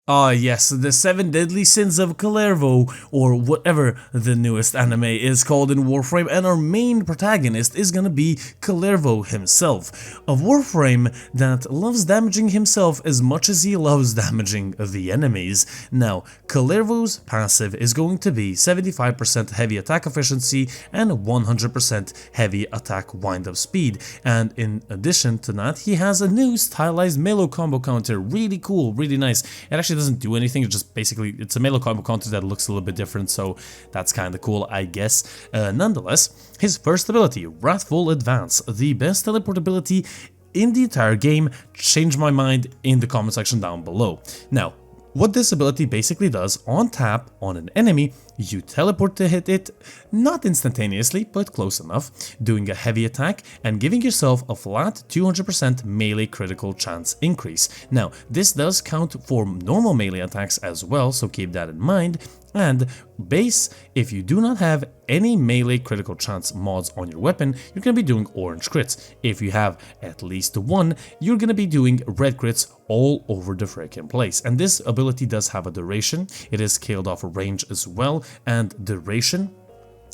Ah yes, the 7 deadly sins of Kullervo, or whatever the newest anime is called in Warframe, and our main protagonist is gonna be Kullervo himself, a Warframe that loves damaging himself as much as he loves damaging the enemies. Now, Kullervo's passive is going to be 75% heavy attack efficiency and 100% heavy attack wind-up speed, and in addition to that, he has a new stylized melee combo counter, really cool, really nice. It actually doesn't do anything, it's just basically, it's a melee combo counter that looks a little bit different, so that's kind of cool, I guess. Nonetheless, his first ability, Wrathful Advance, the best teleport ability in the entire game. Change my mind in the comment section down below. Now, what this ability basically does, on tap on an enemy, you teleport to hit it, not instantaneously, but close enough, doing a heavy attack and giving yourself a flat 200% melee critical chance increase. Now, this does count for normal melee attacks as well, so keep that in mind. And base, if you do not have any melee critical chance mods on your weapon, you're going to be doing orange crits. If you have at least one, you're going to be doing red crits all over the freaking place. And this ability does have a duration, it is scaled off a range as well, and duration.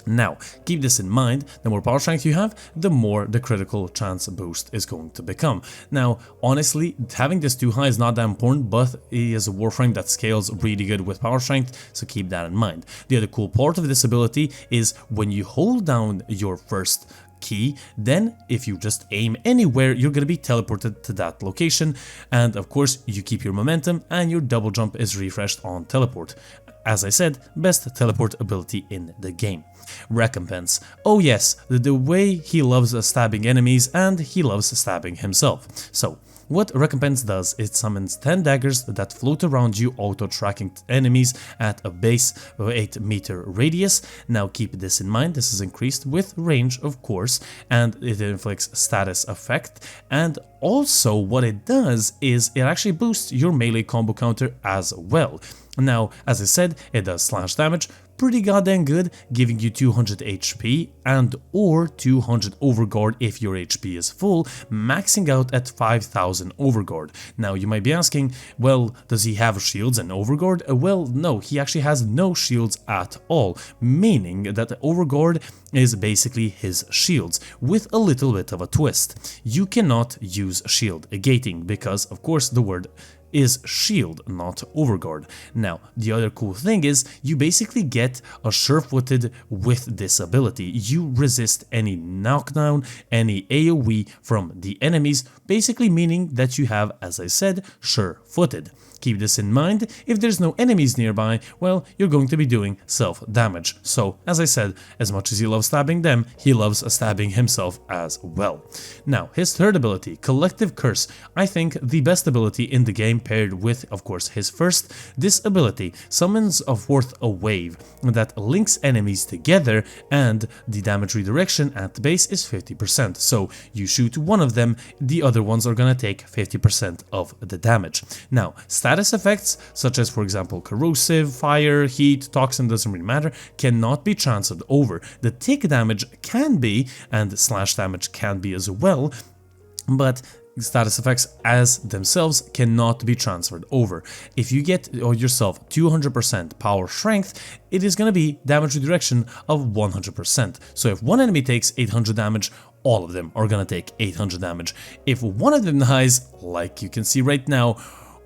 Now, keep this in mind, the more power strength you have, the more the critical chance boost is going to become. Now, honestly, having this too high is not that important, but it is a Warframe that scales really good with power strength, so keep that in mind. The other cool part of this ability is when you hold down your first key, then if you just aim anywhere, you're going to be teleported to that location, and of course you keep your momentum and your double jump is refreshed on teleport. As I said, best teleport ability in the game. Recompense. Oh yes, the way he loves stabbing enemies, and he loves stabbing himself. So, what Recompense does, it summons 10 daggers that float around you, auto-tracking enemies at a base 8-meter radius. Now keep this in mind, this is increased with range of course, and it inflicts status effect, and also what it does is it actually boosts your melee combo counter as well. Now, as I said, it does slash damage, pretty goddamn good, giving you 200 HP and or 200 overguard if your HP is full, maxing out at 5000 overguard. Now you might be asking, well, does he have shields and overguard? Well, no, he actually has no shields at all, meaning that the overguard is basically his shields, with a little bit of a twist. You cannot use shield gating because, of course, the word is shield, not overguard. Now, the other cool thing is you basically get a sure-footed with this ability. You resist any knockdown, any AoE from the enemies, basically meaning that you have, as I said, sure-footed. Keep this in mind, if there's no enemies nearby, well, you're going to be doing self-damage. So, as I said, as much as he loves stabbing them, he loves stabbing himself as well. Now, his third ability, Collective Curse, I think the best ability in the game paired with, of course, his first. This ability summons forth a wave that links enemies together, and the damage redirection at the base is 50%. So, you shoot one of them, the other ones are gonna take 50% of the damage. Now, status effects, such as for example corrosive, fire, heat, toxin, doesn't really matter, cannot be transferred over. The tick damage can be, and slash damage can be as well, but status effects as themselves cannot be transferred over. If you get yourself 200% power strength, it is going to be damage redirection of 100%. So if one enemy takes 800 damage, all of them are going to take 800 damage. If one of them dies, like you can see right now,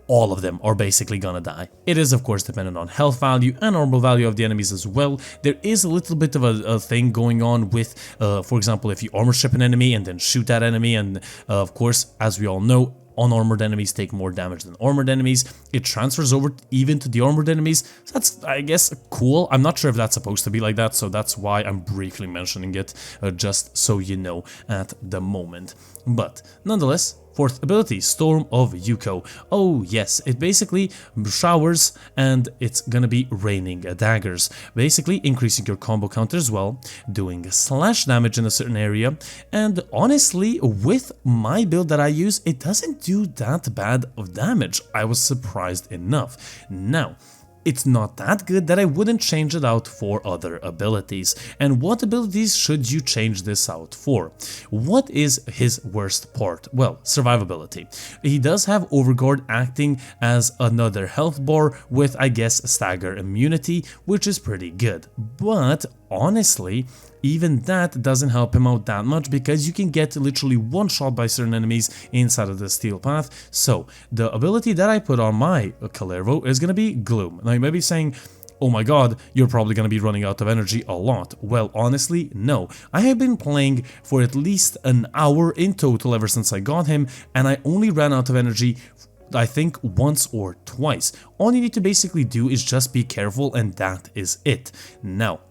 all of them are basically gonna die. It is of course dependent on health value and normal value of the enemies as well. There is a little bit of a thing going on with, for example, if you armor strip an enemy and then shoot that enemy, and of course, as we all know, unarmored enemies take more damage than armored enemies. It transfers over even to the armored enemies. So that's, I guess, cool. I'm not sure if that's supposed to be like that, so that's why I'm briefly mentioning it, just so you know at the moment. But nonetheless, fourth ability, Storm of Yuko. Oh yes, it basically showers and it's gonna be raining daggers, basically increasing your combo counter as well, doing slash damage in a certain area, and honestly, with my build that I use, it doesn't do that bad of damage. I was surprised enough. Now, it's not that good that I wouldn't change it out for other abilities. And what abilities should you change this out for? What is his worst part? Well, survivability. He does have Overguard acting as another health bar with, I guess, stagger immunity, which is pretty good. But honestly, even that doesn't help him out that much because you can get literally one shot by certain enemies inside of the steel path. So the ability that I put on my Kullervo is going to be Gloom. Now you may be saying, oh my god, you're probably going to be running out of energy a lot. Well, honestly, no. I have been playing for at least an hour in total ever since I got him, and I only ran out of energy I think once or twice. All you need to basically do is just be careful, and that is it. Now,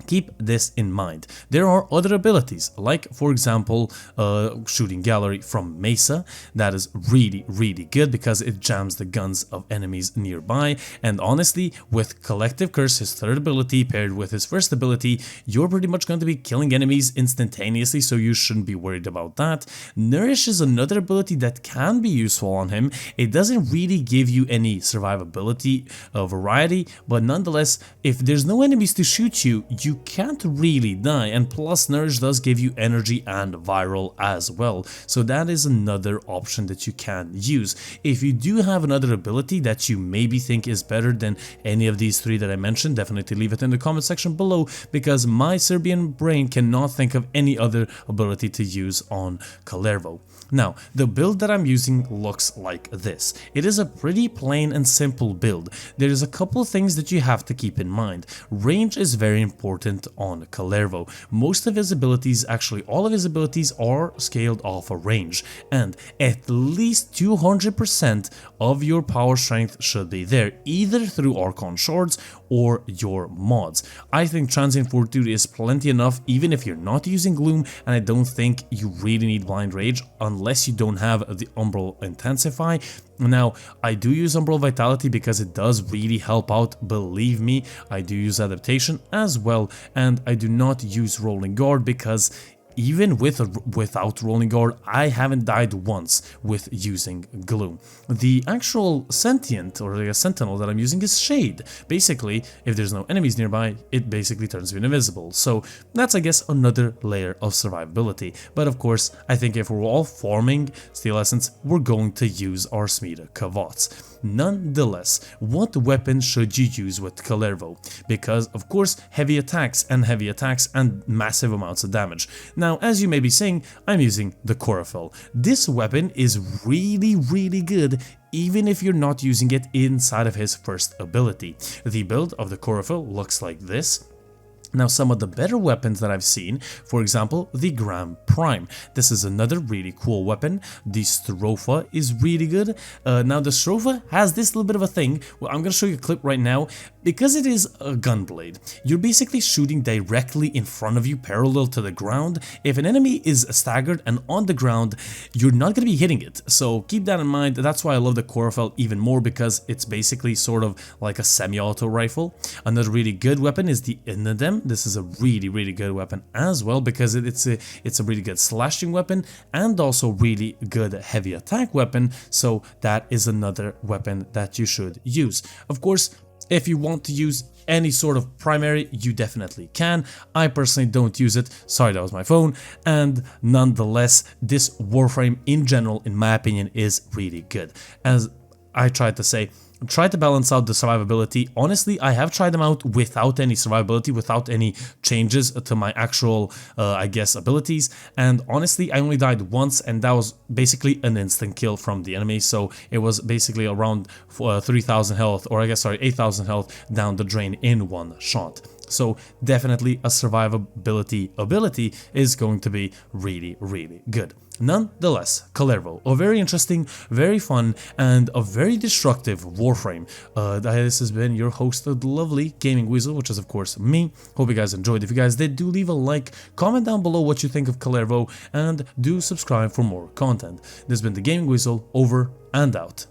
keep this in mind. There are other abilities, like for example, shooting gallery from Mesa. That is really good because it jams the guns of enemies nearby. And honestly, with Collective Curse, his third ability paired with his first ability, you're pretty much going to be killing enemies instantaneously, so you shouldn't be worried about that. Nourish is another ability that can be useful on him. It doesn't really give you any survivability variety, but nonetheless, if there's no enemies to shoot you, you can't really die, and plus Nourish does give you energy and viral as well, so that is another option that you can use. If you do have another ability that you maybe think is better than any of these three that I mentioned, definitely leave it in the comment section below, because my Serbian brain cannot think of any other ability to use on Kullervo. Now, the build that I'm using looks like this. It is a pretty plain and simple build. There is a couple of things that you have to keep in mind. Range is very important on Kullervo. Most of his abilities, actually all of his abilities, are scaled off a range, and at least 200% of your power strength should be there, either through Archon Shards or your mods. I think Transient Fortitude is plenty enough even if you're not using Gloom, and I don't think you really need Blind Rage unless you don't have the Umbral Intensify. Now, I do use Umbral Vitality because it does really help out, believe me. I do use Adaptation as well, and I do not use Rolling Guard because even without Rolling Guard, I haven't died once with using Gloom. The actual Sentient, or the Sentinel that I'm using, is Shade. Basically, if there's no enemies nearby, it basically turns you invisible. So that's, I guess, another layer of survivability. But of course, I think if we're all farming Steel Essence, we're going to use our Smida Kavots. Nonetheless, what weapon should you use with Kullervo? Because, of course, heavy attacks and massive amounts of damage. Now, as you may be saying, I'm using the Chlorophyll. This weapon is really good, even if you're not using it inside of his first ability. The build of the Chlorophyll looks like this. Now, some of the better weapons that I've seen, for example, the Gram Prime. This is another really cool weapon. The Stropha is really good. Now, the Stropha has this little bit of a thing. Well, I'm going to show you a clip right now. Because it is a gunblade, you're basically shooting directly in front of you, parallel to the ground. If an enemy is staggered and on the ground, you're not going to be hitting it. So keep that in mind. That's why I love the Chlorophyll even more, because it's basically sort of like a semi-auto rifle. Another really good weapon is the Inadem. This is a really good weapon as well, because it's a really good slashing weapon and also really good heavy attack weapon. So that is another weapon that you should use. Of course, if you want to use any sort of primary, you definitely can. I personally don't use it. Sorry, that was my phone. And nonetheless, this Warframe in general, in my opinion, is really good. As I tried to say, try to balance out the survivability. Honestly, I have tried them out without any survivability, without any changes to my actual, I guess, abilities. And honestly, I only died once, and that was basically an instant kill from the enemy. So it was basically around 3,000 health, or I guess, sorry, 8,000 health down the drain in one shot. So definitely a survivability ability is going to be really good. Nonetheless, Kullervo, a very interesting, very fun, and a very destructive Warframe. This has been your host, the lovely Gaming Weasel, which is of course me. Hope you guys enjoyed. If you guys did, do leave a like, comment down below what you think of Kullervo, and do subscribe for more content. This has been the Gaming Weasel, over and out.